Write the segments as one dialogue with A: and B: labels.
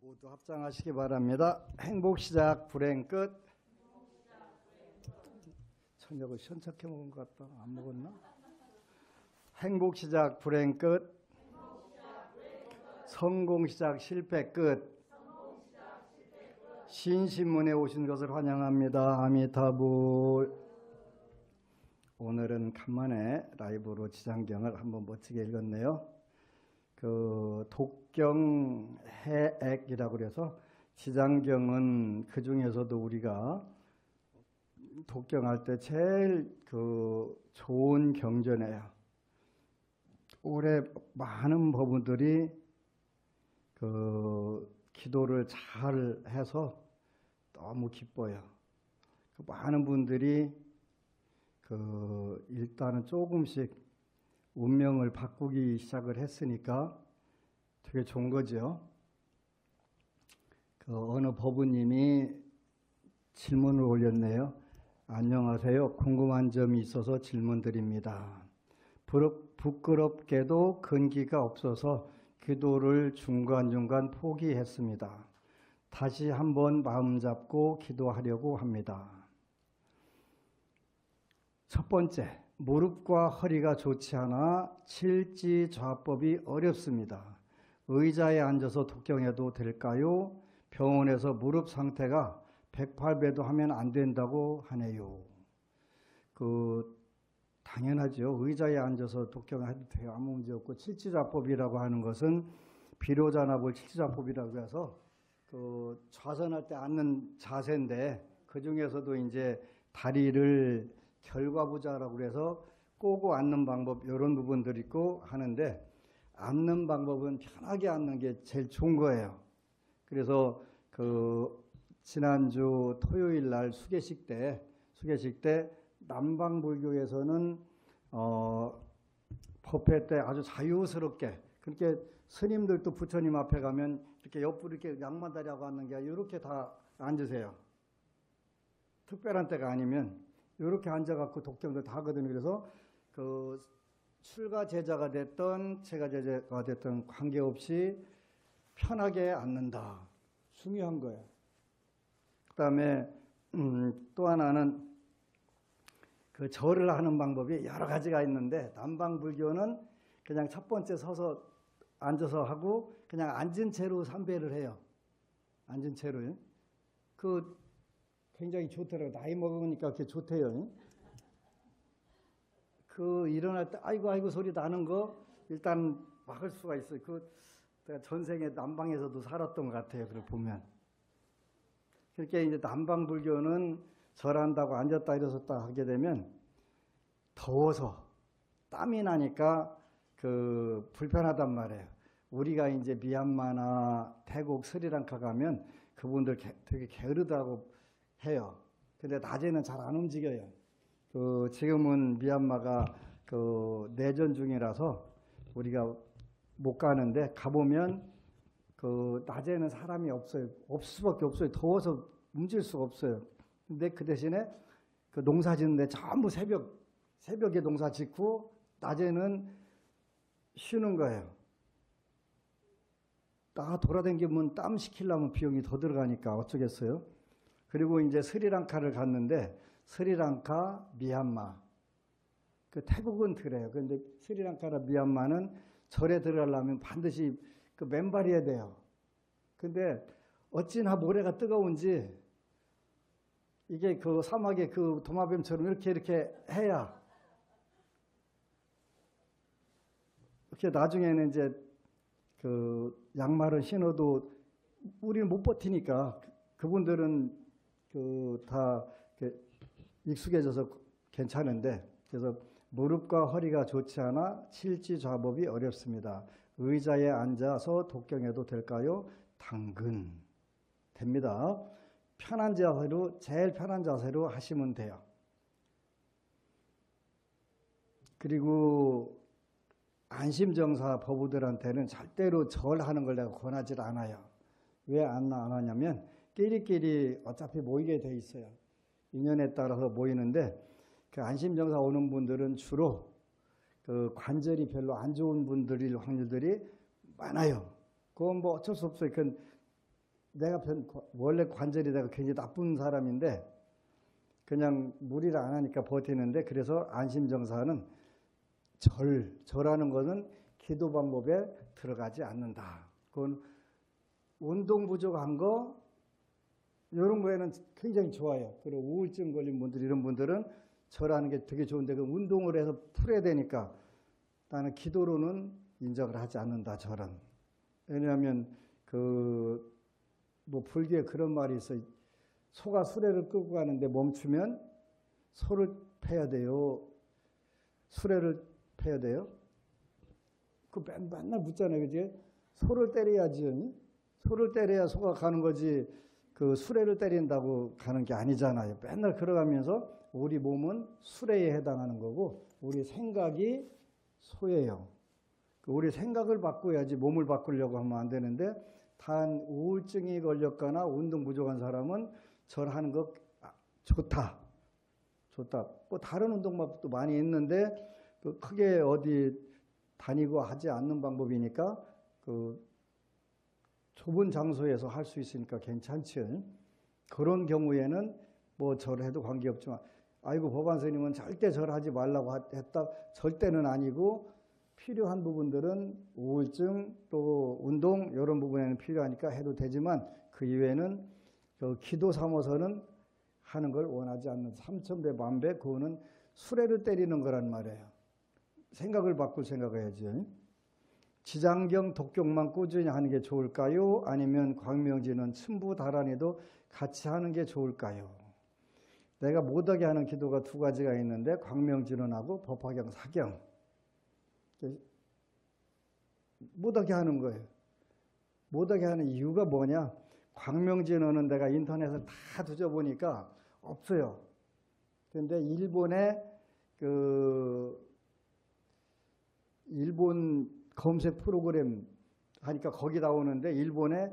A: 모두 합장하시기 바랍니다. 행복 시작, 불행 끝. 저녁을 현착해 먹은 것 같다. 안 먹었나? 행복 시작, 불행 끝. 성공 시작, 실패 끝. 신신문에 오신 것을 환영합니다. 아미타불. 오늘은 간만에 라이브로 지장경을 한번 멋지게 읽었네요. 그 독경해액이라고 그래서 지장경은 그 중에서도 우리가 독경할 때 제일 그 좋은 경전이에요. 올해 많은 법원들이 그 기도를 잘 해서 너무 기뻐요. 그 많은 분들이 그 일단은 조금씩 운명을 바꾸기 시작을 했으니까 되게 좋은 거죠. 그 어느 법우님이 질문을 올렸네요. 안녕하세요. 궁금한 점이 있어서 질문드립니다. 부끄럽게도 근기가 없어서 기도를 중간중간 포기했습니다. 다시 한번 마음 잡고 기도하려고 합니다. 첫 번째, 무릎과 허리가 좋지 않아 칠지좌법이 어렵습니다. 의자에 앉아서 독경해도 될까요? 병원에서 무릎 상태가 108배도 하면 안 된다고 하네요. 당연하죠. 의자에 앉아서 독경해도 돼요. 아무 문제 없고, 칠지좌법이라고 하는 것은 비로자나볼 칠지좌법이라고 해서 좌선할 때 앉는 자세인데, 그 중에서도 이제 다리를 결과부자라고 그래서 꼬고 앉는 방법, 이런 부분들이 있고 하는데, 앉는 방법은 편하게 앉는 게 제일 좋은 거예요. 그래서 지난주 토요일 날 수계식 때 남방불교에서는 법회 때 아주 자유스럽게, 그렇게 스님들도 부처님 앞에 가면 이렇게 옆으로 이렇게 양반다리하고 앉는 게 아니라 이렇게 다 앉으세요. 특별한 때가 아니면 이렇게 앉아갖고 독경도 다 하거든요. 그래서 출가 제자가 됐던 체가 제자가 됐던 관계없이 편하게 앉는다. 중요한 거예요. 그 다음에 또 하나는 절을 하는 방법이 여러 가지가 있는데, 남방불교는 그냥 첫 번째 서서 앉아서 하고 그냥 앉은 채로 삼배를 해요. 앉은 채로. 굉장히 좋더라고요. 나이 먹으니까 그렇게 좋대요. 일어날 때 아이고 소리 나는 거 일단 막을 수가 있어요. 내가 전생에 남방에서도 살았던 것 같아요. 그걸 보면. 그렇게 이제 남방불교는 절한다고 앉았다 일어섰다 하게 되면 더워서 땀이 나니까 불편하단 말이에요. 우리가 이제 미얀마나 태국, 스리랑카 가면 그분들 되게 게으르다고 해요. 근데 낮에는 잘 안 움직여요. 지금은 미얀마가 내전 중이라서 우리가 못 가는데, 가보면 낮에는 사람이 없어요. 없을 수밖에 없어요. 더워서 움직일 수가 없어요. 근데 그 대신에 농사 짓는데 전부 새벽에 농사 짓고 낮에는 쉬는 거예요. 다 돌아다니면 땀 식히려면 비용이 더 들어가니까 어쩌겠어요. 그리고 이제 스리랑카를 갔는데, 스리랑카, 미얀마. 태국은 그래요. 그런데 스리랑카나 미얀마는 절에 들어가려면 반드시 맨발이어야 돼요. 근데 어찌나 모래가 뜨거운지 이게 사막의 도마뱀처럼 이렇게 해야, 이렇게 나중에는 이제 양말을 신어도 우리는 못 버티니까 그분들은 다 익숙해져서 괜찮은데, 그래서 무릎과 허리가 좋지 않아 칠지좌법이 어렵습니다. 의자에 앉아서 독경해도 될까요? 당근 됩니다. 편한 자세로, 제일 편한 자세로 하시면 돼요. 그리고 안심정사 법우들한테는 절대로 절하는 걸 내가 권하지 않아요. 왜 안 하냐면 끼리끼리 어차피 모이게 돼 있어요. 인연에 따라서 모이는데, 안심정사 오는 분들은 주로 관절이 별로 안 좋은 분들일 확률들이 많아요. 그건 뭐 어쩔 수 없어요. 내가 원래 관절이 내가 굉장히 나쁜 사람인데 그냥 무리를 안 하니까 버티는데, 그래서 안심정사는 절하는 것은 기도 방법에 들어가지 않는다. 그건 운동 부족한 거 이런 거에는 굉장히 좋아요. 그리고 우울증 걸린 분들, 이런 분들은 절하는 게 되게 좋은데, 그 운동을 해서 풀어야 되니까 나는 기도로는 인정을 하지 않는다, 절은. 왜냐하면 뭐 불교에 그런 말이 있어요. 소가 수레를 끌고 가는데 멈추면 소를 패야 돼요, 수레를 패야 돼요? 그 맨날 묻잖아요, 그지? 소를 때려야지. 소를 때려야 소가 가는 거지, 그 수레를 때린다고 가는 게 아니잖아요. 맨날 걸어가면서 우리 몸은 수레에 해당하는 거고 우리 생각이 소예요. 우리 생각을 바꿔야지 몸을 바꾸려고 하면 안 되는데, 단 우울증이 걸렸거나 운동 부족한 사람은 절하는 거 좋다. 뭐 다른 운동 방법도 많이 있는데 크게 어디 다니고 하지 않는 방법이니까 좁은 장소에서 할 수 있으니까 괜찮죠. 그런 경우에는 뭐 절해도 관계없지만, 아이고 법안 스님은 절대 절하지 말라고 했다, 절대는 아니고 필요한 부분들은 우울증 또 운동 이런 부분에는 필요하니까 해도 되지만, 그 이외에는 기도 삼아서는 하는 걸 원하지 않는, 삼천배 만배, 그거는 수레를 때리는 거란 말이에요. 생각을 바꿀 생각해야지. 지장경, 독경만 꾸준히 하는 게 좋을까요? 아니면 광명진은 춘부다란이도 같이 하는 게 좋을까요? 내가 못하게 하는 기도가 두 가지가 있는데, 광명진원하고 법화경, 사경. 못하게 하는 거예요. 못하게 하는 이유가 뭐냐? 광명진원은 내가 인터넷에 다 뒤져보니까 없어요. 그런데 일본의 일본 검색 프로그램 하니까 거기 나오는데, 일본의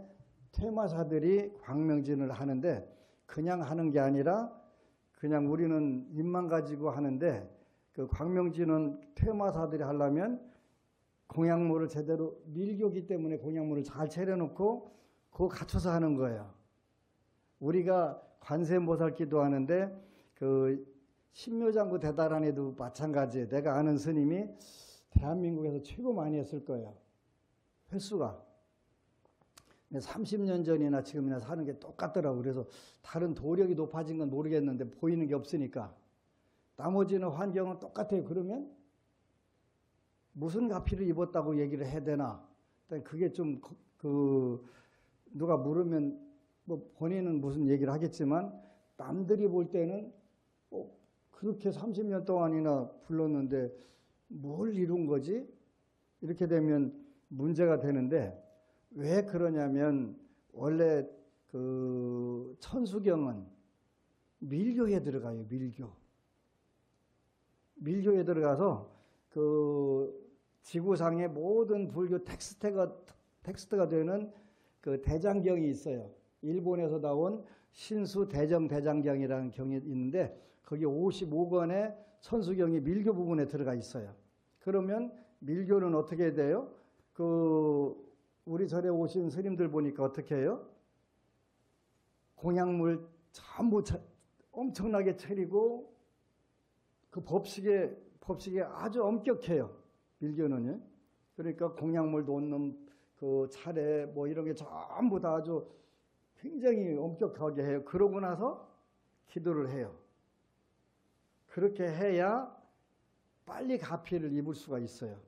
A: 퇴마사들이 광명진을 하는데 그냥 하는 게 아니라 그냥 우리는 입만 가지고 하는데, 그 광명진은 퇴마사들이 하려면 공약물을 제대로, 밀교기 때문에 공약물을 잘 차려놓고 그거 갖춰서 하는 거예요. 우리가 관세음보살 기도하는데 신묘장구 대다란에도 마찬가지예요. 내가 아는 스님이 대한민국에서 최고 많이 했을 거예요, 횟수가. 30년 전이나 지금이나 사는 게 똑같더라고요. 그래서 다른 도력이 높아진 건 모르겠는데 보이는 게 없으니까. 나머지는 환경은 똑같아요. 그러면 무슨 가피를 입었다고 얘기를 해야 되나? 그게 좀 누가 물으면 뭐 본인은 무슨 얘기를 하겠지만, 남들이 볼 때는 그렇게 30년 동안이나 불렀는데 뭘 이룬 거지? 이렇게 되면 문제가 되는데, 왜 그러냐면 원래 천수경은 밀교에 들어가요. 밀교에 들어가서 지구상의 모든 불교 텍스트가 되는 대장경이 있어요. 일본에서 나온 신수 대장경이라는 경이 있는데, 거기 55권의 천수경이 밀교 부분에 들어가 있어요. 그러면 밀교는 어떻게 돼요? 우리 절에 오신 스님들 보니까 어떻게 해요? 공약물 전부 엄청나게 차리고 그 법식에 아주 엄격해요, 밀교는요. 그러니까 공약물 놓는 그 차례 뭐 이런 게 전부 다 아주 굉장히 엄격하게 해요. 그러고 나서 기도를 해요. 그렇게 해야 빨리 가피를 입을 수가 있어요.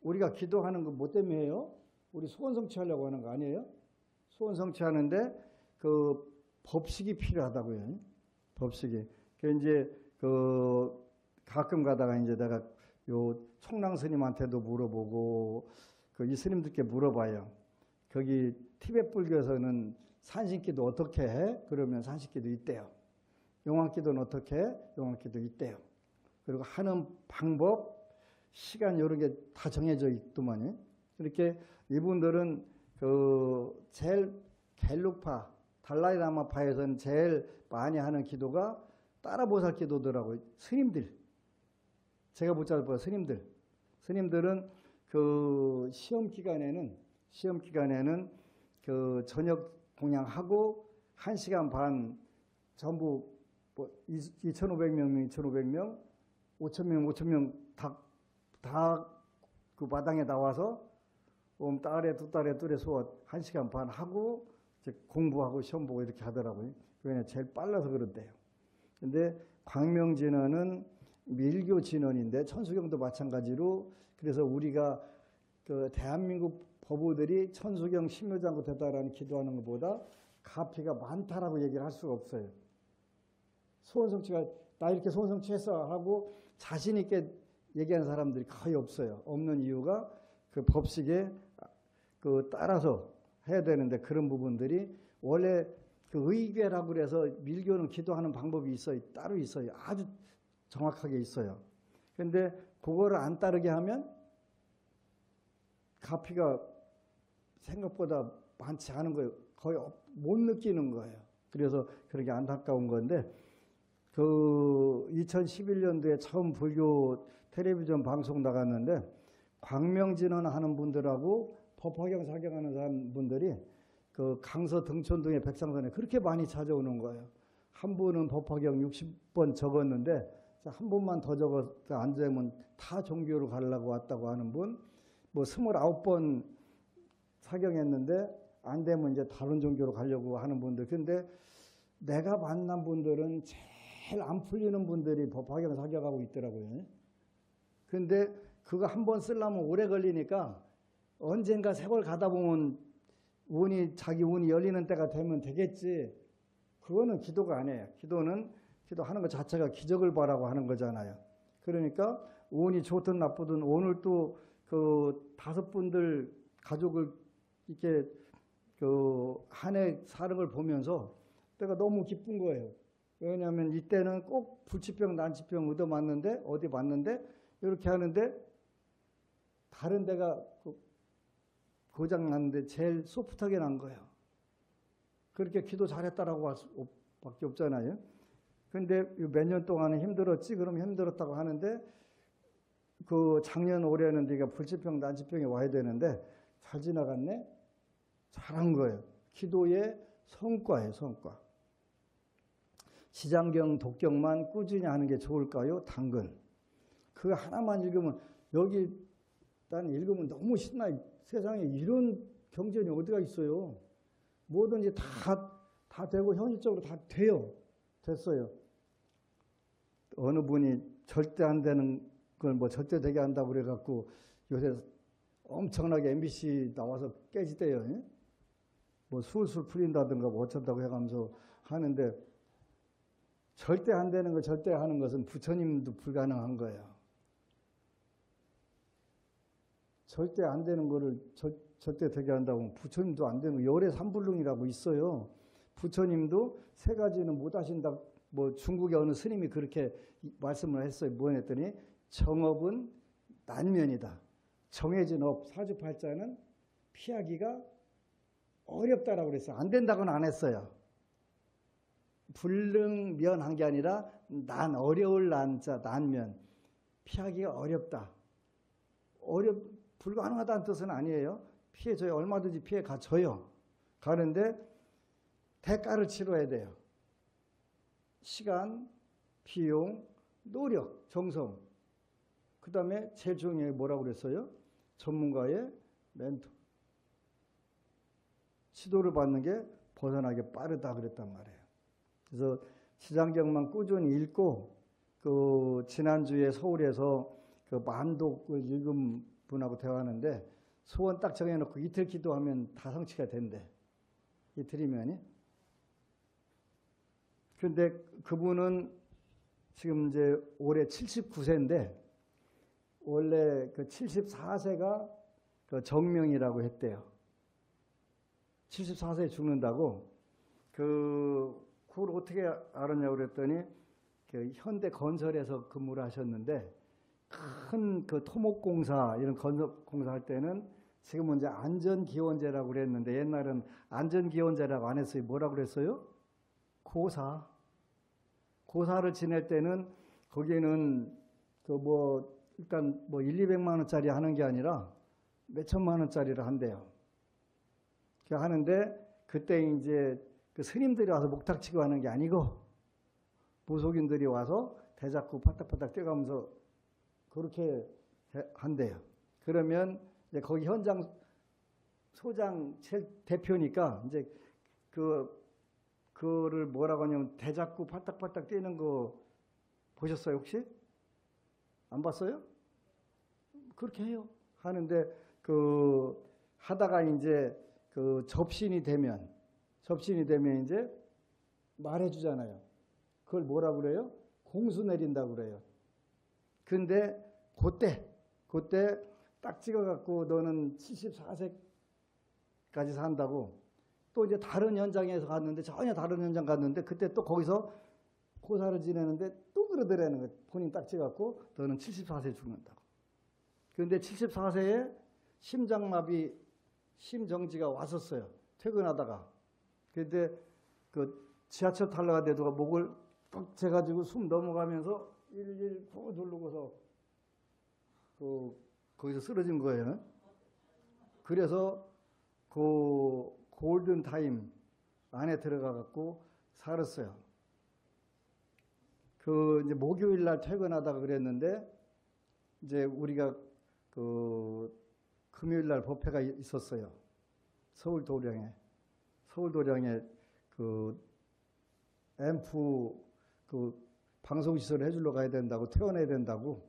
A: 우리가 기도하는 거 뭐 때문에 해요? 우리 소원 성취하려고 하는 거 아니에요? 소원 성취하는데 법식이 필요하다고요. 법식이. 이제 가끔 가다가 이제 내가 요 총랑 스님한테도 물어보고 이 스님들께 물어봐요. 거기 티베트 불교에서는 산신기도 어떻게 해? 그러면 산신기도 있대요. 용왕기도는 어떻게 해? 용왕기도 있대요. 그리고 하는 방법, 시간 이런 게 다 정해져 있더만요. 이렇게 이분들은 제일 갤룩파, 달라이라마파에서는 제일 많이 하는 기도가 따라보살 기도더라고요. 스님들. 제가 못 잡아요. 스님들은 시험 기간에는 저녁 공양하고 1시간 반 전부 뭐 2,500명, 2,500명, 5,000명, 5,000명 다 그 마당에 나와서 딸에 두 딸에 뚜레 수업 1시간 반 하고 이제 공부하고 시험 보고 이렇게 하더라고요. 그게 제일 빨라서 그런데요. 근데 광명진언은 밀교 진언인데 천수경도 마찬가지로 그래서 우리가 그 대한민국 법우들이 천수경 신묘장구 되다라는 기도하는 것보다 가피가 많다라고 얘기를 할 수가 없어요. 소원성취가 나 이렇게 소원성취 했어 하고 자신 있게 얘기하는 사람들이 거의 없어요. 없는 이유가 그 법식에 그 따라서 해야 되는데 그런 부분들이 원래 그 의궤라고 그래서 밀교는 기도하는 방법이 있어요. 따로 있어요. 아주 정확하게 있어요. 그런데 그거를 안 따르게 하면 가피가 생각보다 많지 않은 거예요. 거의 못 느끼는 거예요. 그래서 그렇게 안타까운 건데 그 2011년도에 처음 불교 텔레비전 방송 나갔는데 광명진언 하는 분들하고 법화경 사경하는 사람 분들이 그 강서 등촌동의 백상산에 그렇게 많이 찾아오는 거예요. 한 분은 법화경 60번 적었는데 한 번만 더 적어서 안 되면 타 종교로 가려고 왔다고 하는 분, 뭐 29번 사경했는데 안 되면 이제 다른 종교로 가려고 하는 분들. 근데 내가 만난 분들은 제일 안 풀리는 분들이 법화경 사경하고 있더라고요. 근데 그거 한 번 쓰려면 오래 걸리니까 언젠가 세월 가다 보면 자기 운이 열리는 때가 되면 되겠지. 그거는 기도가 아니에요. 기도하는 것 자체가 기적을 바라고 하는 거잖아요. 그러니까 운이 좋든 나쁘든 오늘 또 그 5분들 가족을 이렇게 그 한 해 사는 걸 보면서 내가 너무 기쁜 거예요. 왜냐하면 이때는 꼭 불치병, 난치병 얻어맞는데 어디 맞는데 이렇게 하는데 다른 데가 고장 났는데 제일 소프트하게 난 거예요. 그렇게 기도 잘했다라고 할 수밖에 없잖아요. 근데 몇 년 동안은 힘들었지? 그럼 힘들었다고 하는데 그 작년 올해는 네가 불치병, 난치병이 와야 되는데 잘 지나갔네? 잘한 거예요. 기도의 성과예요, 성과. 시장경, 독경만 꾸준히 하는 게 좋을까요? 당근. 그 하나만 읽으면 여기 난 읽으면 너무 신나. 세상에 이런 경전이 어디가 있어요. 뭐든지 다 되고 현실적으로 다 돼요. 됐어요. 어느 분이 절대 안 되는 걸 뭐 절대 되게 한다고 그래갖고 요새 엄청나게 MBC 나와서 깨지대요. 뭐 술술 풀린다든가 뭐 어쩐다고 해가면서 하는데 절대 안 되는 걸 절대 하는 것은 부처님도 불가능한 거예요. 절대 안 되는 거를 절대 되게 한다고 부처님도 안 되는 거. 열의 삼불능이라고 있어요. 부처님도 세 가지는 못 하신다. 뭐 중국의 어느 스님이 그렇게 말씀을 했어요. 뭐 했더니 정업은 난면이다. 정해진 업, 사주팔자는 피하기가 어렵다라고 그랬어요. 안 된다고는 안 했어요. 불능면한 게 아니라 어려울 난자, 난면. 피하기가 어렵다. 불가능하다는 뜻은 아니에요. 피해져요. 얼마든지 피해 가져요. 가는데 대가를 치러야 돼요. 시간, 비용, 노력, 정성. 그 다음에 제일 중요한 게 뭐라고 그랬어요? 전문가의 멘토. 지도를 받는 게 벗어나기 빠르다 그랬단 말이에요. 그래서 시장경만 꾸준히 읽고 그 지난주에 서울에서 그 만독을 읽은 분하고 대화하는데 소원 딱 정해놓고 이틀 기도하면 다 성취가 된대. 이틀이면이. 그런데 그분은 지금 이제 올해 79세인데 원래 그 74세가 그 정명이라고 했대요. 74세에 죽는다고. 그걸 어떻게 알았냐고 그랬더니 그 현대 건설에서 근무를 하셨는데 큰 그 토목공사 이런 건설공사 할 때는 지금은 이제 안전기원제라고 그랬는데 옛날은 안전기원제라고 안 했어요. 뭐라고 그랬어요? 고사를 지낼 때는 거기는 일단 1,200만 원짜리 하는 게 아니라 몇 천만 원짜리를 한대요. 하는데 그때 이제 그 스님들이 와서 목탁 치고 하는 게 아니고 무속인들이 와서 대자꾸 파닥파닥 뛰어가면서 그렇게 한대요. 그러면 이제 거기 현장 소장 대표니까 이제 그를 뭐라고 하냐면 대자꾸 파닥파닥 뛰는 거 보셨어요 혹시? 안 봤어요? 그렇게 해요. 하는데 하다가 이제 접신이 되면 이제 말해주잖아요. 그걸 뭐라 그래요? 공수 내린다고 그래요. 근데 그때 딱 찍어갖고 너는 74세까지 산다고 또 이제 다른 현장에서 갔는데 전혀 다른 현장 갔는데 그때 또 거기서 고사를 지내는데 또 그러더라는 거예요. 본인 딱 찍어갖고 너는 74세에 죽는다고. 그런데 74세에 심장마비, 심정지가 왔었어요. 퇴근하다가. 그런데 그 지하철 타려고 하는데 누가 목을 딱 재가지고 숨 넘어가면서 119 누르고서 거기서 쓰러진 거예요. 그래서 그 골든 타임 안에 들어가갖고 살았어요. 이제 목요일 날 퇴근하다가 그랬는데 이제 우리가 금요일 날 법회가 있었어요. 서울도량에 앰프 방송시설 해주러 가야 된다고 퇴원해야 된다고.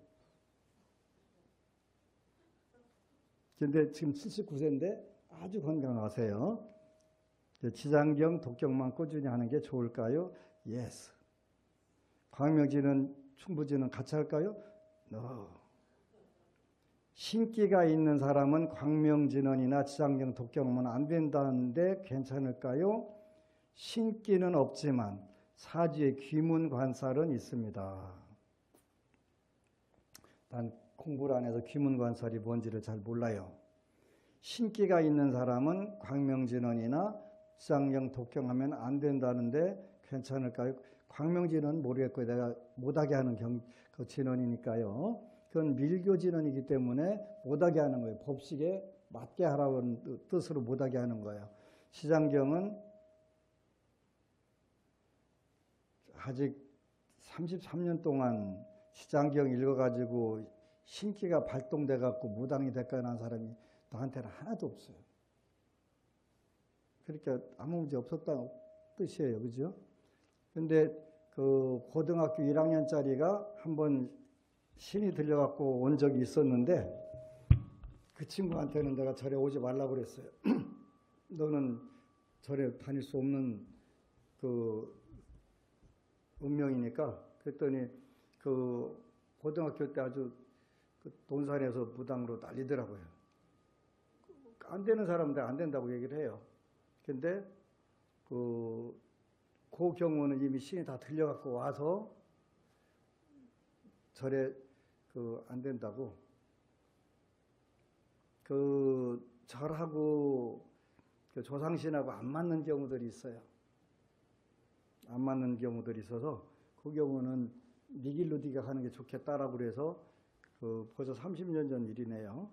A: 근데 지금 79세인데 아주 건강하세요. 지장경, 독경만 꾸준히 하는 게 좋을까요? Yes. 광명진은, 충부진은 같이 할까요? No. 신기가 있는 사람은 광명진원이나 지장경, 독경만 안 된다는데 괜찮을까요? 신기는 없지만 사주의 귀문관살은 있습니다. 난 공부를 안 해서 귀문관살이 뭔지를 잘 몰라요. 신기가 있는 사람은 광명진원이나 지장경, 독경하면 안 된다는데 괜찮을까요? 광명진원 모르겠고요. 내가 못하게 하는 그 진원이니까요. 그건 밀교 진원이기 때문에 못하게 하는 거예요. 법식에 맞게 하라는 뜻으로 못하게 하는 거예요. 지장경은 아직 33년 동안 지장경 읽어가지고 신기가 발동돼갖고 무당이 됐거나 한 사람이 나한테는 하나도 없어요. 그러니까 아무 문제 없었다는 뜻이에요. 그죠? 근데 고등학교 1학년짜리가 한번 신이 들려갖고 온 적이 있었는데 그 친구한테는 내가 절에 오지 말라고 그랬어요. 너는 절에 다닐 수 없는 운명이니까. 그랬더니 고등학교 때 아주 논산에서 무당으로 난리더라고요. 안 되는 사람들 안 된다고 얘기를 해요. 근데 그 경우는 이미 신이 다 들려갖고 와서 절에 안 된다고. 절하고 조상신하고 안 맞는 경우들이 있어요. 안 맞는 경우들이 있어서 그 경우는 네 길로 네가 가는 게 좋겠다라고 그래서 벌써 30년 전 일이네요.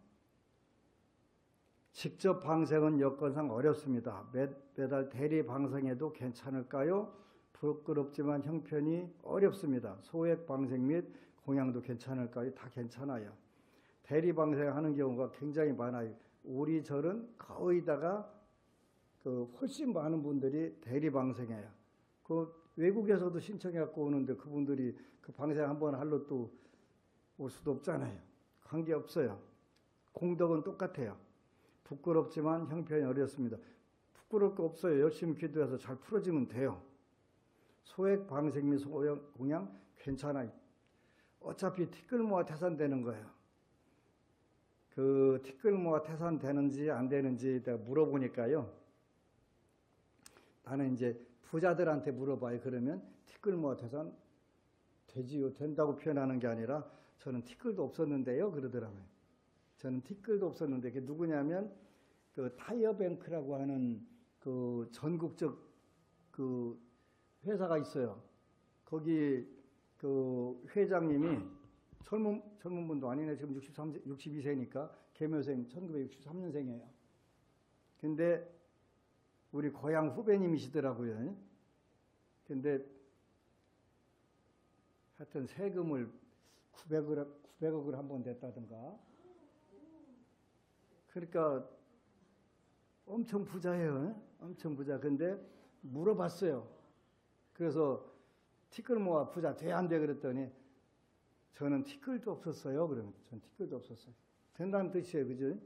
A: 직접 방생은 여건상 어렵습니다. 매달 대리 방생해도 괜찮을까요? 부끄럽지만 형편이 어렵습니다. 소액 방생 및 공양도 괜찮을까요? 다 괜찮아요. 대리 방생하는 경우가 굉장히 많아요. 우리 절은 거의다가 훨씬 많은 분들이 대리 방생해요. 외국에서도 신청해갖고 오는데 그분들이 그 방생 한번 할로 또 올 수도 없잖아요. 관계없어요. 공덕은 똑같아요. 부끄럽지만 형편이 어렵습니다. 부끄러울 거 없어요. 열심히 기도해서 잘 풀어지면 돼요. 소액 방생 및 소형 공양 괜찮아요. 어차피 티끌모아 태산되는 거예요. 티끌모아 태산되는지 안 되는지 내가 물어보니까요. 나는 이제 부자들한테 물어봐요. 그러면 티끌모아 태산 되지요. 된다고 표현하는 게 아니라 저는 티끌도 없었는데요. 그러더라고요. 저는 티끌도 없었는데 그게 누구냐면 타이어뱅크라고 하는 전국적 회사가 있어요. 거기 회장님이 젊은 분도 아니네. 지금 62세니까 개묘생 1963년생이에요. 근데 우리 고향 후배님이시더라고요. 근데 하여튼 세금을 900억을 한 번 냈다든가. 그러니까 엄청 부자예요. 엄청 부자. 근데 물어봤어요. 그래서 티끌 모아 부자 돼 안 돼 그랬더니 저는 티끌도 없었어요. 그러면 전 티끌도 없었어요. 된다는 뜻이에요. 그죠?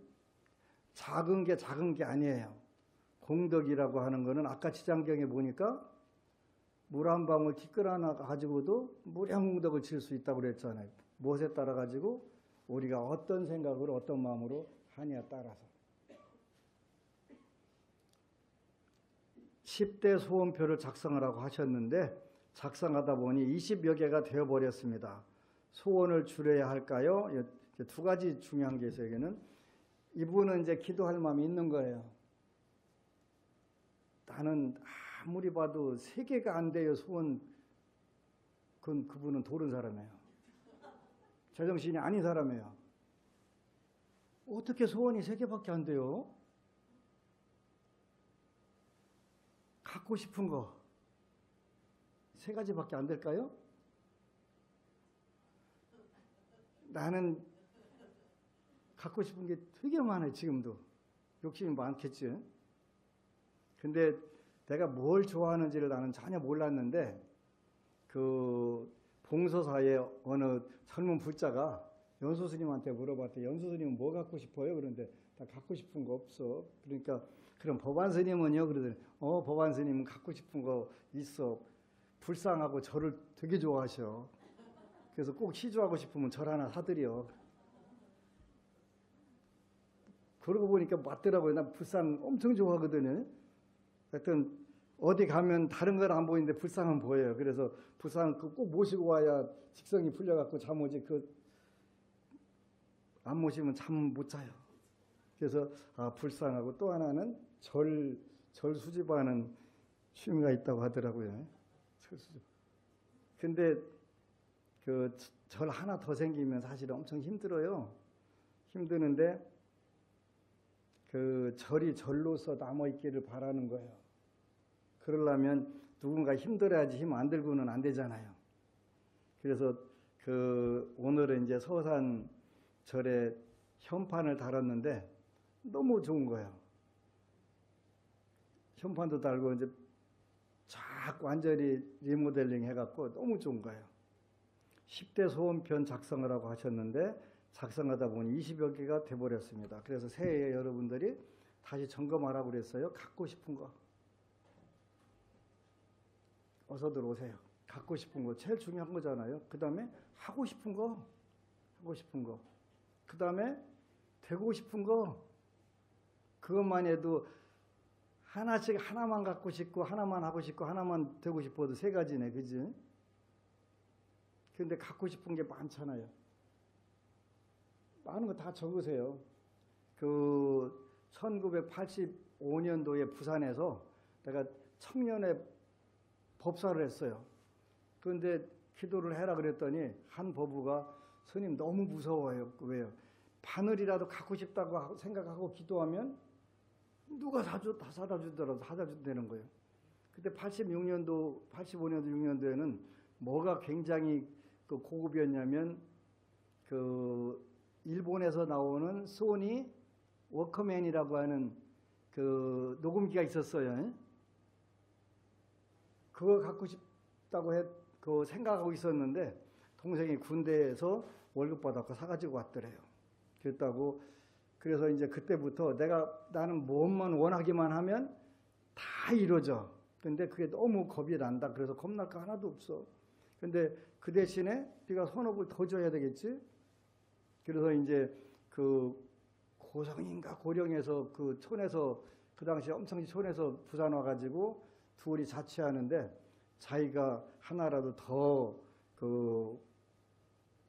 A: 작은 게 아니에요. 공덕이라고 하는 거는 아까 지장경에 보니까 물 한 방울 티끌 하나 가지고도 무량공덕을 칠 수 있다고 그랬잖아요. 무엇에 따라 가지고 우리가 어떤 생각으로 어떤 마음으로 하냐에 따라서. 10대 소원표를 작성하라고 하셨는데 작성하다 보니 20여 개가 되어버렸습니다. 소원을 줄여야 할까요? 두 가지 중요한 게 있어요. 여기는 이분은 이제 기도할 마음이 있는 거예요. 나는 아무리 봐도 3개가 안 돼요. 소원. 그분은 도른 사람이에요. 제정신이 아닌 사람이에요. 어떻게 소원이 3개밖에 안 돼요? 갖고 싶은 거 3가지밖에 안 될까요? 나는 갖고 싶은 게 되게 많아요. 지금도. 욕심이 많겠지. 근데 내가 뭘 좋아하는지를 나는 전혀 몰랐는데 그 봉서사에 어느 젊은 불자가 연수 스님한테 물어봤더니 연수 스님은 뭐 갖고 싶어요? 그런데 나 갖고 싶은 거 없어. 그러니까 그럼 법안 스님은요? 그러더니 법안 스님은 갖고 싶은 거 있어. 불상하고 절을 되게 좋아하셔. 그래서 꼭 시주하고 싶으면 절 하나 사드려. 그러고 보니까 맞더라고요. 나 불상 엄청 좋아하거든요. 하여튼 어디 가면 다른 건 안 보이는데 불상은 보여요. 그래서 불상 꼭 모시고 와야 직성이 풀려갖고 잠 오지. 안 모시면 잠 못 자요. 그래서 불상하고 또 하나는 절 수집하는 취미가 있다고 하더라고요. 절 수집. 근데 그 절 하나 더 생기면 사실 엄청 힘들어요. 힘드는데 그 절이 절로서 남아있기를 바라는 거예요. 그러려면 누군가 힘들어야지 힘 안 들고는 안 되잖아요. 그래서 오늘은 이제 서산 절에 현판을 달았는데 너무 좋은 거예요. 현판도 달고 이제 쫙 완전히 리모델링 해갖고 너무 좋은 거예요. 10대 소원편 작성을 하고 하셨는데 작성하다 보니 20여 개가 돼버렸습니다. 그래서 새해에 여러분들이 다시 점검하라고 그랬어요. 갖고 싶은 거. 어서들 오세요. 갖고 싶은 거 제일 중요한 거잖아요. 그 다음에 하고 싶은 거. 그 다음에 되고 싶은 거. 그것만 해도 하나씩 하나만 갖고 싶고 하나만 하고 싶고 하나만 되고 싶어도 3가지네. 그지? 근데 갖고 싶은 게 많잖아요. 많은 거 다 적으세요. 1985년도에 부산에서 내가 청년의 법사를 했어요. 그런데 기도를 해라 그랬더니 한 법우가 스님 너무 무서워요. 왜요? 바늘이라도 갖고 싶다고 생각하고 기도하면 누가 다 사다 주더라도 사다 준다는 거예요. 그때 85년도, 6년도에는 뭐가 굉장히 고급이었냐면 일본에서 나오는 소니 워커맨이라고 하는 녹음기가 있었어요. 그거 갖고 싶다고 생각하고 있었는데 동생이 군대에서 월급 받았고 사가지고 왔더래요. 그래서 이제 그때부터 나는 뭐만 원하기만 하면 다 이루어져. 근데 그게 너무 겁이 난다. 그래서 겁날 거 하나도 없어. 근데 그 대신에 네가 선업을 더 줘야 되겠지? 그래서 이제 고성인가 고령에서 촌에서 그 당시에 엄청 촌에서 부산 와가지고 둘이 자취하는데 자기가 하나라도 더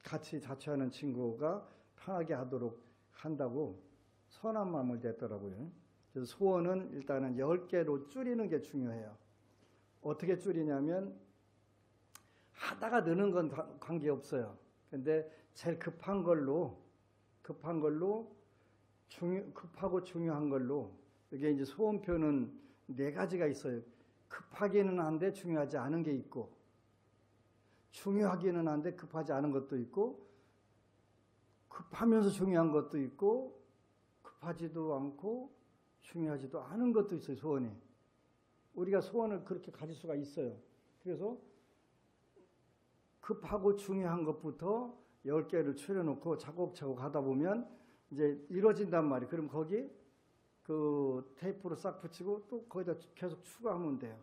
A: 같이 자취하는 친구가 편하게 하도록 한다고 선한 마음을 냈더라고요. 그래서 소원은 일단은 10개로 줄이는 게 중요해요. 어떻게 줄이냐면 하다가 느는 건 관계없어요. 근데 제일 급한 걸로 급하고 중요한 걸로 이게 이제 소원표는 네 가지가 있어요. 급하기는 한데 중요하지 않은 게 있고, 중요하기는 한데 급하지 않은 것도 있고, 급하면서 중요한 것도 있고, 급하지도 않고 중요하지도 않은 것도 있어요. 소원이. 우리가 소원을 그렇게 가질 수가 있어요. 그래서 급하고 중요한 것부터 10개를 추려놓고 차곡차곡 하다 보면 이제 이루어진단 말이에요. 그럼 거기 그 테이프로 싹 붙이고 또 거기다 계속 추가하면 돼요.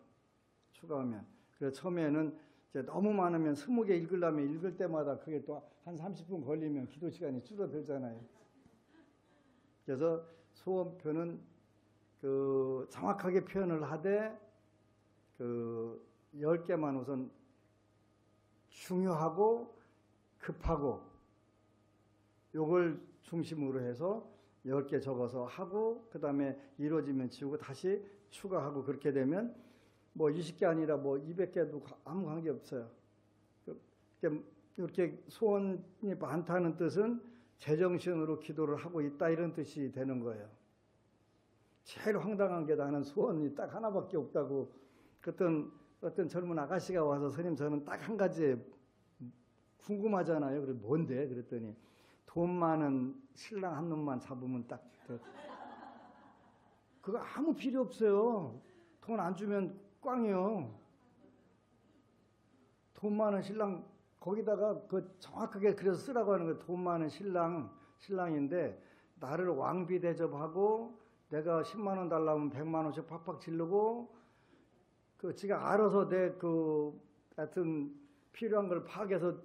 A: 추가하면. 그래서 처음에는 이제 너무 많으면 20개 읽으려면 읽을 때마다 그게 또 한 30분 걸리면 기도 시간이 줄어들잖아요. 그래서 소원표는 그 정확하게 표현을 하되 그 10개만 우선 중요하고 급하고 요걸 중심으로 해서 10개 적어서 하고 그 다음에 이루어지면 지우고 다시 추가하고 그렇게 되면 뭐 20개 아니라 뭐 200개도 아무 관계 없어요. 이렇게 소원이 많다는 뜻은 제정신으로 기도를 하고 있다 이런 뜻이 되는 거예요. 제일 황당한 게 나는 소원이 딱 하나밖에 없다고 어떤 젊은 아가씨가 와서 선생님 저는 딱 한 가지 궁금하잖아요. 그래 뭔데? 그랬더니 돈 많은 신랑 한 놈만 잡으면 딱 그거 아무 필요 없어요. 돈 안 주면 꽝이요. 돈 많은 신랑 거기다가 그 정확하게 그래서 쓰라고 하는 거 돈 많은 신랑인데 나를 왕비 대접하고 내가 10만 원 달라면 100만 원씩 팍팍 지르고 그 지가 알아서 내 그 하여튼 필요한 걸 파악해서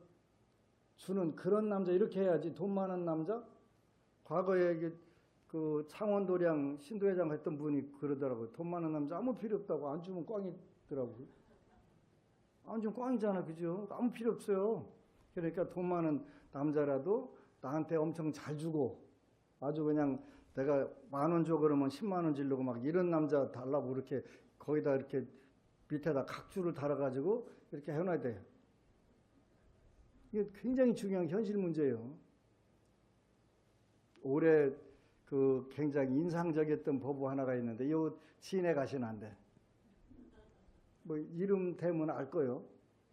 A: 주는 그런 남자 이렇게 해야지. 돈 많은 남자? 과거에 그 창원도량 신도회장 했던 분이 그러더라고요. 돈 많은 남자 아무 필요 없다고. 안 주면 꽝이더라고요. 안 주면 꽝이잖아. 그죠? 아무 필요 없어요. 그러니까 돈 많은 남자라도 나한테 엄청 잘 주고 아주 그냥 내가 10,000원 줘 그러면 10만 원 지르고 막 이런 남자 달라고 이렇게 거기다 이렇게 밑에다 각주를 달아가지고 이렇게 해놔야 돼요. 이게 굉장히 중요한 현실 문제예요. 올해 그 굉장히 인상적이었던 법우 하나가 있는데, 이 시내 가시는 안 돼. 뭐 이름 대면 알 거예요.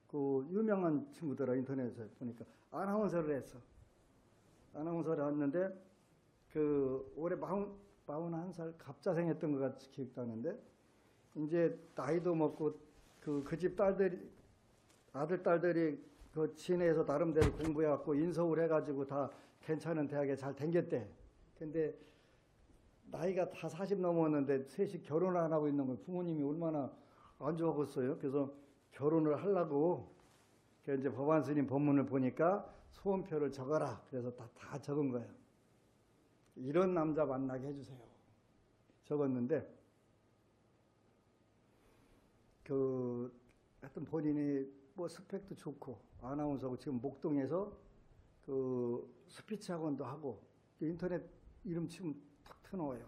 A: 그 유명한 친구들아 인터넷에 보니까 아나운서를 했어. 아나운서를 했는데 그 올해 41살 갑자생했던 것 같이 기억도 하는데 이제 나이도 먹고 그 집 딸들이 아들 딸들이 그 시내에서 나름대로 공부해갖고 인서울 해가지고 다 괜찮은 대학에 잘 댕겼대. 근데 나이가 다 40 넘었는데 셋이 결혼을 안 하고 있는 거예요. 부모님이 얼마나 안 좋아하겠어요. 그래서 결혼을 하려고 이제 법안 스님 법문을 보니까 소원표를 적어라. 그래서 다 적은 거예요. 이런 남자 만나게 해주세요. 적었는데 하여튼 본인이 뭐 스펙도 좋고 아나운서고 지금 목동에서 그 스피치 학원도 하고 인터넷 이름 치면 탁 트나와요.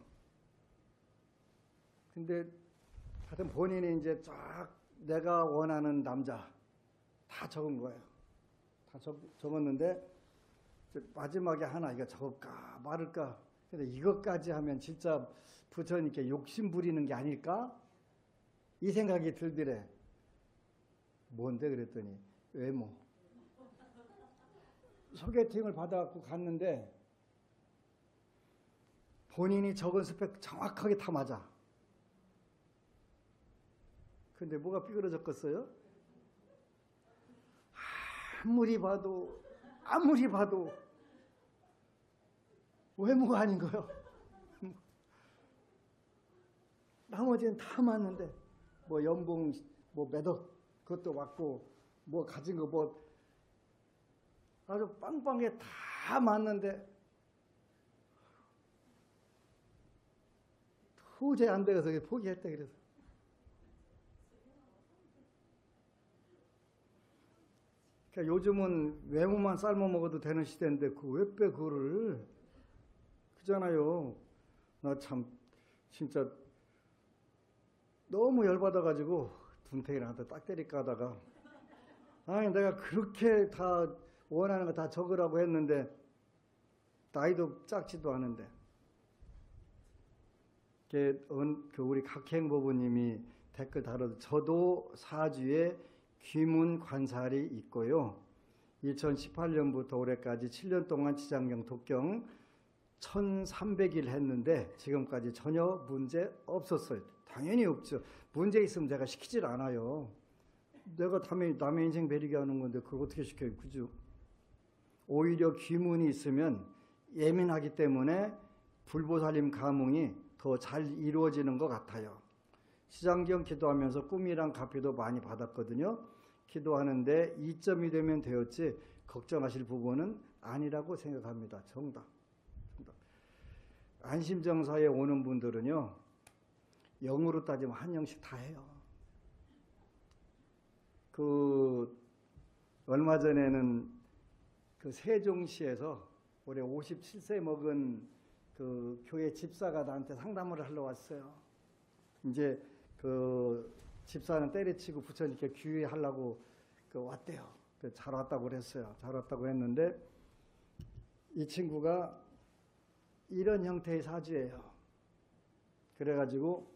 A: 근데 하여튼 본인이 이제 쫙 내가 원하는 남자 다 적은 거예요. 다 적었는데 마지막에 하나 이거 적을까 말을까. 근데 이것까지 하면 진짜 부처님께 욕심 부리는 게 아닐까? 이 생각이 들더래. 뭔데? 그랬더니 외모. 소개팅을 받아갖고 갔는데 본인이 적은 스펙 정확하게 다 맞아. 근데 뭐가 삐그러졌겠어요? 아무리 봐도 외모가 아닌 거예요. 나머지는 다 맞는데 뭐 연봉 뭐 매덕 그것도 맞고 뭐 가진 거 뭐 아주 빵빵하게 다 맞는데 도저히 안 돼서 포기했다 그래서. 그러니까 요즘은 외모만 삶아 먹어도 되는 시대인데 왜 빼 그거를. 그잖아요. 나 참 진짜 너무 열받아가지고 둔태기를 한테 딱 때릴까 하다가 아니 내가 그렇게 다 원하는 거 다 적으라고 했는데 나이도 작지도 않은데 그 우리 각행법부님이 댓글 달아서 저도 사주에 귀문 관살이 있고요. 2018년부터 올해까지 7년 동안 지장경 독경 1300일 했는데 지금까지 전혀 문제 없었어요. 당연히 없죠. 문제 있으면 제가 시키질 않아요. 내가 남의 인생 베리게 하는 건데 그걸 어떻게 시켜요? 그죠? 오히려 귀문이 있으면 예민하기 때문에 불보살림 감흥이 더 잘 이루어지는 것 같아요. 시장경 기도하면서 꿈이랑 가피도 많이 받았거든요. 기도하는데 2점이 되면 되었지 걱정하실 부분은 아니라고 생각합니다. 정답. 안심정사에 오는 분들은요. 영으로 따지면 한 영씩 다 해요. 얼마 전에는 그 세종시에서 올해 57세 먹은 그 교회 집사가 나한테 상담을 하러 왔어요. 이제 그 집사는 때려치고 부처님께 귀의하려고 왔대요. 잘 왔다고 그랬어요. 잘 왔다고 했는데 이 친구가 이런 형태의 사주예요. 그래가지고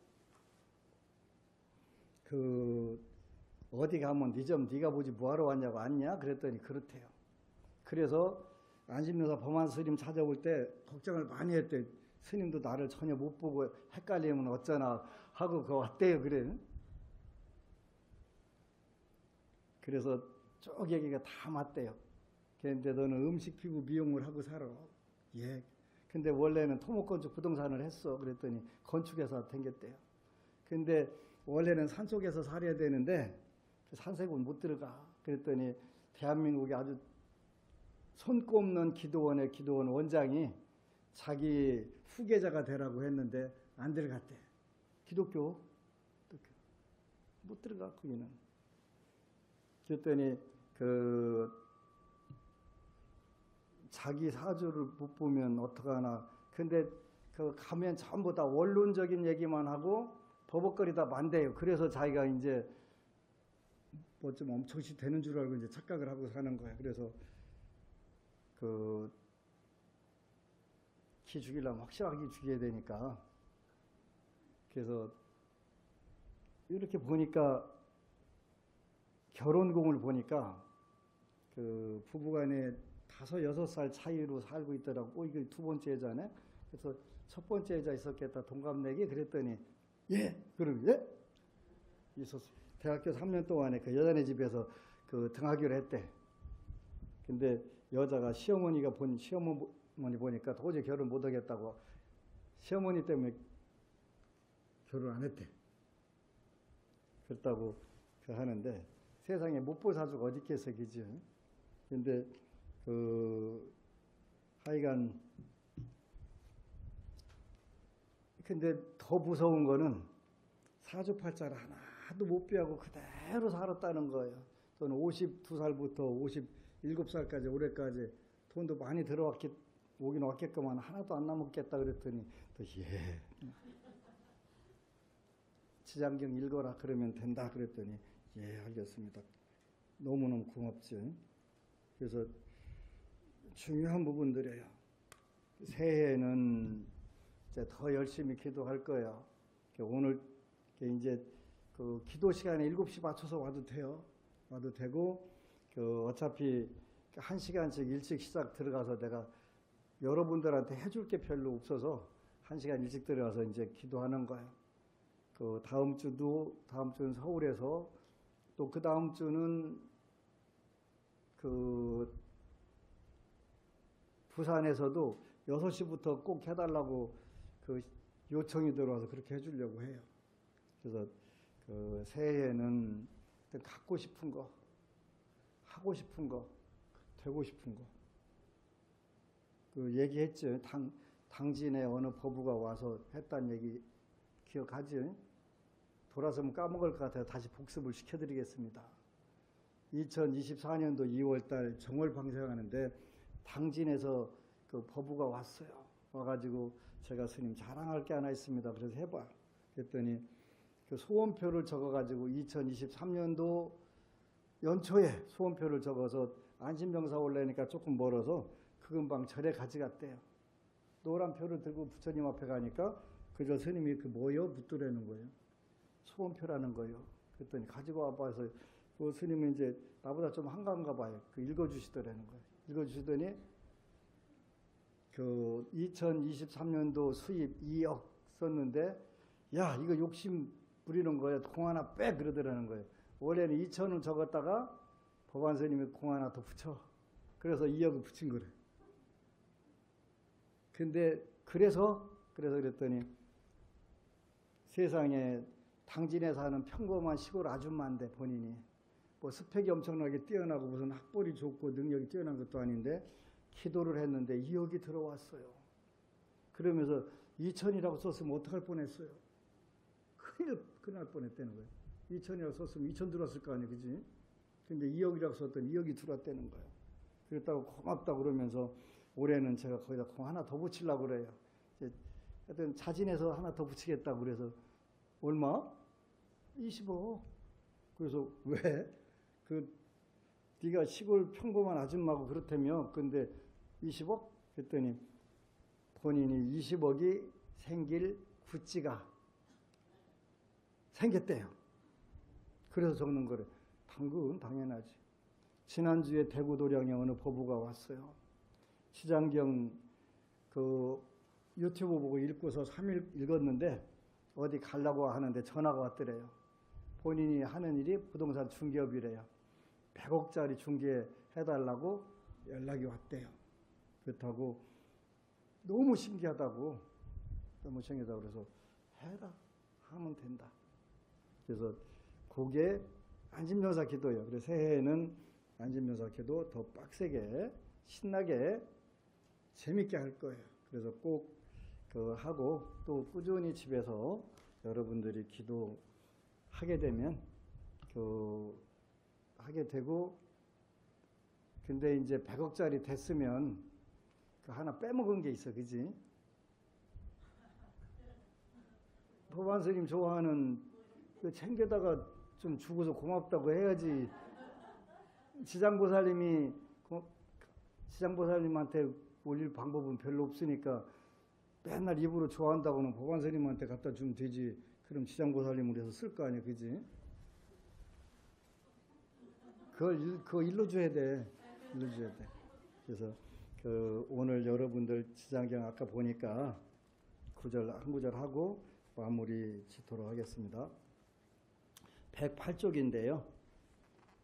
A: 어디 가면 네 점 네가 보지 뭐하러 왔냐고 왔냐? 그랬더니 그렇대요. 그래서 안심명사 범한 스님 찾아올 때 걱정을 많이 했대. 스님도 나를 전혀 못 보고 헷갈리면 어쩌나 하고 왔대요. 그래. 그래서 쭉 얘기가 다 맞대요. 그런데 너는 음식 피부 미용을 하고 살아. 예. 근데 원래는 토목건축 부동산을 했어. 그랬더니 건축회사 댕겼대요. 근데 원래는 산속에서 살아야 되는데 산세군 못 들어가. 그랬더니 대한민국에 아주 손꼽는 기도원의 기도원 원장이 자기 후계자가 되라고 했는데 안 들어갔대. 기독교 못 들어가 거기는. 그랬더니 자기 사주를 못 보면 어떡하나. 근데 가면 전부 다 원론적인 얘기만 하고 버벅거리다 만대요. 그래서 자기가 이제 뭐 좀 엄청시 되는 줄 알고 이제 착각을 하고 사는 거야. 그래서 기 죽이려면 확실하게 죽여야 되니까. 그래서 이렇게 보니까 결혼공을 보니까 부부간에 5, 6살 차이로 살고 있더라고. 이게 두 번째 여자네. 그래서 첫 번째 여자 있었겠다. 동갑내기. 그랬더니 예. 그럼 예? 있었어. 대학교 3년 동안에 그 여자네 집에서 등하교를 했대. 근데 여자가 시어머니 보니까 도저히 결혼 못 하겠다고 시어머니 때문에 결혼 안 했대. 그렇다고 하는데 세상에 못 볼 사주가 어디 있겠어, 그죠? 근데 하여간 근데 더 무서운 거는 사주팔자를 하나도 못 배우고 그대로 살았다는 거예요. 저는 52살부터 57살까지 올해까지 돈도 많이 오긴 왔겠구만 하나도 안 남았겠다 그랬더니 또 예. 지장경 읽어라 그러면 된다 그랬더니 예 알겠습니다. 너무너무 고맙죠. 그래서 중요한 부분들이에요. 새해에는 이제 더 열심히 기도할 거예요. 오늘 이제 기도 시간에 7시 맞춰서 와도 돼요. 와도 되고 어차피 1시간씩 일찍 시작 들어가서 내가 여러분들한테 해줄 게 별로 없어서 1시간 일찍 들어가서 이제 기도하는 거예요. 다음 주는 서울에서 또 그 다음 주는 부산에서도 6시부터 꼭 해달라고 요청이 들어와서 그렇게 해주려고 해요. 그래서 새해에는 갖고 싶은 거, 하고 싶은 거, 되고 싶은 거. 얘기했죠. 당진에 어느 법우가 와서 했다는 얘기 기억하죠? 돌아서면 까먹을 것 같아서 다시 복습을 시켜드리겠습니다. 2024년도 2월달 정월 방생하는데 당진에서 법우가 왔어요. 와가지고 제가 스님 자랑할 게 하나 있습니다. 그래서 해봐. 그랬더니 소원표를 적어가지고 2023년도 연초에 소원표를 적어서 안심명사 올라니까 조금 멀어서 그 금방 절에 가져갔대요. 노란 표를 들고 부처님 앞에 가니까 그저 스님이 그 뭐요? 묻더라는 거예요. 소원표라는 거예요. 그랬더니 가지고 와봐서 그 스님은 이제 나보다 좀 한가한가 봐요. 그 읽어주시더라는 거예요. 읽어주시더니 그 2023년도 수입 2억 썼는데 야 이거 욕심 부리는 거예요. 공 하나 빼 그러더라는 거예요. 원래는 2천원 적었다가 법안 스님이 공 하나 더 붙여. 그래서 2억을 붙인 거래요. 근데 그래서 그랬더니 세상에 당진에 사는 평범한 시골 아줌마인데 본인이 뭐 스펙이 엄청나게 뛰어나고 무슨 학벌이 좋고 능력이 뛰어난 것도 아닌데 기도를 했는데 2억이 들어왔어요. 그러면서 2천이라고 썼으면 어떡할 뻔했어요. 큰일 날 뻔했다는 거예요. 2천이라고 썼으면 2천 들어왔을 거 아니에요. 그지? 근데 2억이라고 썼더니 2억이 들어왔다는 거예요. 그랬다고 고맙다고 그러면서 올해는 제가 거기다 공 하나 더 붙이려고 그래요. 하여튼 자진해서 하나 더 붙이겠다고 그래서 얼마? 20억. 그래서 왜? 네가 시골 평범한 아줌마고 그렇다며 근데 20억? 그랬더니 본인이 20억이 생길 구찌가 생겼대요. 그래서 적는 거래. 당연하지. 지난주에 대구 도량에 어느 법우가 왔어요. 시장경 그 유튜브 보고 읽고서 3일 읽었는데 어디 가려고 하는데 전화가 왔더래요. 본인이 하는 일이 부동산 중개업이래요. 100억짜리 중개해달라고 연락이 왔대요. 그렇다고 너무 신기하다고 그래서 해라 하면 된다. 그래서 그게 안심명사 기도예요. 그래서 새해에는 안심명사 기도 더 빡세게 신나게 재밌게 할 거예요. 그래서 꼭 하고 또 꾸준히 집에서 여러분들이 기도하게 되면 하게 되고 근데 이제 100억짜리 됐으면 그 하나 빼먹은 게 있어. 그지? 법안 스님 좋아하는 그 챙겨다가 좀 주고서 고맙다고 해야지. 지장보살님한테 올릴 방법은 별로 없으니까 맨날 입으로 좋아한다고는 법안 스님한테 갖다 주면 되지. 그럼 지장보살님을 해서 쓸 거 아니야. 그지? 그거 일러줘야 돼. 그래서 오늘 여러분들 지장경 아까 보니까 한 구절 하고 마무리 짓도록 하겠습니다. 108쪽인데요.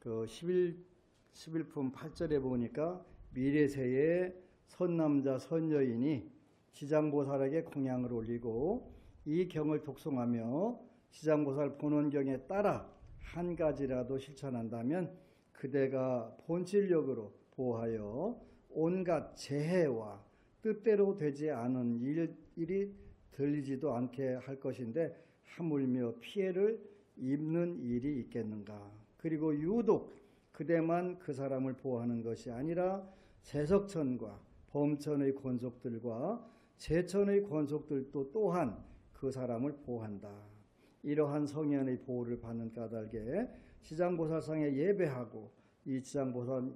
A: 11품 8절에 보니까 미래세에 선남자 선여인이 지장보살에게 공양을 올리고 이 경을 독송하며 지장보살 본원경에 따라 한 가지라도 실천한다면 그대가 본질력으로 보하여 온갖 재해와 뜻대로 되지 않은 일이 들리지도 않게 할 것인데 하물며 피해를 입는 일이 있겠는가. 그리고 유독 그대만 그 사람을 보호하는 것이 아니라 세석천과 범천의 권속들과 제천의 권속들도 또한 그 사람을 보호한다. 이러한 성현의 보호를 받는 까닭에 지장보살상에 예배하고 이 지장보살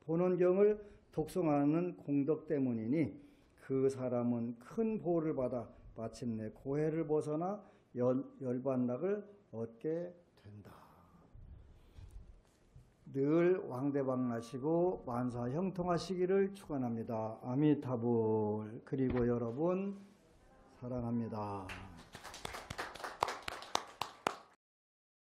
A: 본원경을 독송하는 공덕 때문이니 그 사람은 큰 보호를 받아 마침내 고해를 벗어나 열반락을 얻게 된다. 늘 왕대방나시고 만사 형통하시기를 축원합니다. 아미타불. 그리고 여러분 사랑합니다.